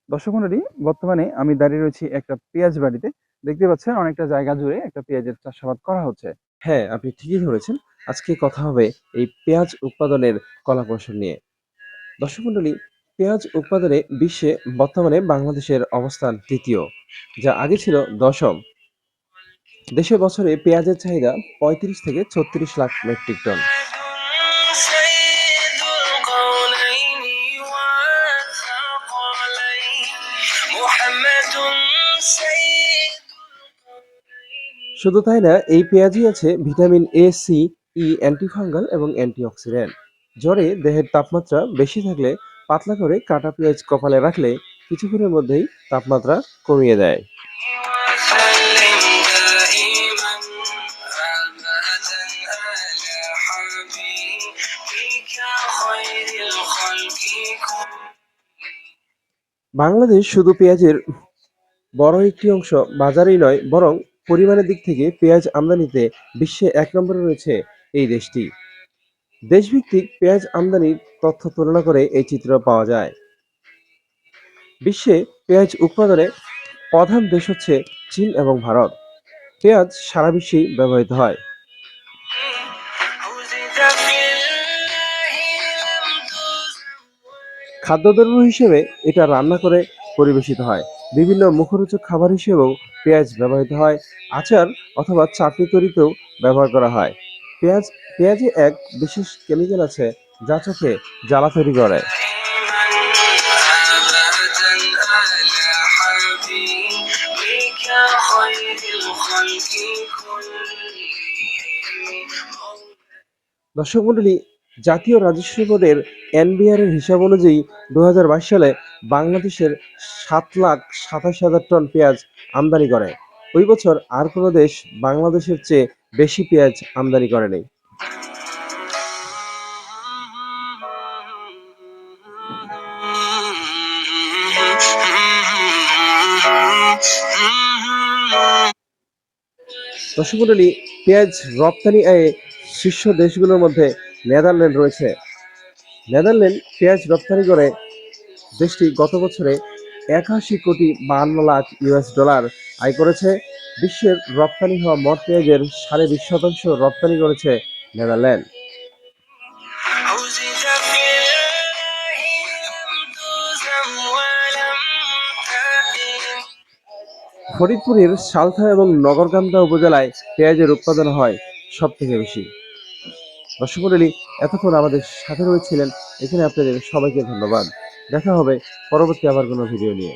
দর্শক মণ্ডলী, বর্তমানে আমি দাঁড়িয়ে রয়েছি একটা পেঁয়াজ বাড়িতে। দেখতে পাচ্ছেন অনেকটা জায়গা জুড়ে একটা পেঁয়াজের চাষাবাদ করা হচ্ছে। হ্যাঁ, আপনি ঠিকই ধরেছেন। আজকে কথা হবে এই পেঁয়াজ উৎপাদনের কলাকৌশল নিয়ে। দর্শক মণ্ডলী, পেঁয়াজ উৎপাদনে বিশ্বে বর্তমানে বাংলাদেশের অবস্থান ৩য়, যা আগে ছিল ১০ম। দেশে বছরে পেঁয়াজের চাহিদা ৩৫ থেকে ৩৬ লাখ মেট্রিক টন। শুধু তাই না, এই পেঁয়াজই আছে vitamin A, C, E, antifungal এবং অ্যান্টিঅক্সিডেন্ট। জ্বরে দেহের তাপমাত্রা বেশি থাকলে পাতলা করে কাটা পেঁয়াজ কপালে রাখলে কিছুক্ষণের মধ্যেই তাপমাত্রা কমিয়ে দেয়। বাংলাদেশ শুধু পেঁয়াজের বড় একটি অংশ বাজারেই নয়, বরং পরিমাণের দিক থেকে পেঁয়াজ আমদানিতে বিশ্বে ১ নম্বরে রয়েছে এই দেশটি। দেশভিত্তিক পেঁয়াজ আমদানির তথ্য তুলনা করে এই চিত্র পাওয়া যায়। বিশ্বে পেঁয়াজ উৎপাদনে প্রধান দেশ হচ্ছে চীন এবং ভারত। পেঁয়াজ সারা বিশ্বেই ব্যবহৃত হয়। খাদ্যদ্রব্য হিসেবে এটা রান্না করে পরিবেশিত হয়। বিভিন্ন মুখরোচক খাবার হিসেবেও পেঁয়াজ ব্যবহৃত হয়। আচার অথবা চাটনি তৈরিতেও ব্যবহার করা হয়। পেঁয়াজে এক বিশেষ কেমিক্যাল আছে যা চোখে জ্বালা তৈরি করে। দর্শক মণ্ডলী, জাতীয় রাজস্ব বোর্ডের এনবিআর এর হিসাব অনুযায়ী ২০২২ সালে বাংলাদেশের ৭,২৭,০০০ টন পেঁয়াজ আমদানি করে। ওই বছর আর কোনো দেশ বাংলাদেশের চেয়ে বেশি পেঁয়াজ আমদানি করেনি। দর্শক মণ্ডলী, পেঁয়াজ রপ্তানি আয়ে শীর্ষ দেশগুলোর মধ্যে নেদারল্যান্ড রয়েছে। নেদারল্যান্ড পেঁয়াজ রপ্তানি করে দেশটি গত বছরে ৮১,৫২,০০,০০০ US ডলার আয় করেছে। বিশ্বের রপ্তানি হওয়া মোট পেঁয়াজের ২.৫% রপ্তানি করেছে নেদারল্যান্ড। ফরিদপুরের সালথা এবং নগরকান্দা উপজেলায় পেঁয়াজের উৎপাদন হয় সব থেকে বেশি। দর্শক মণ্ডলী, এতক্ষণ আমাদের সাথে রয়েছিলেন। এখানে আপনাদের সবাইকে ধন্যবাদ। দেখা হবে পরবর্তী আবার কোনো ভিডিও নিয়ে।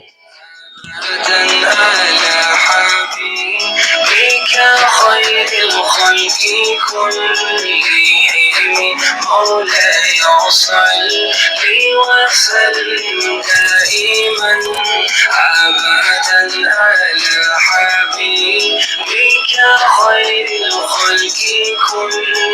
خير الخلق كلهم مولاي صل وسلم دائما أبدا على حبيبك خير الخلق كلهم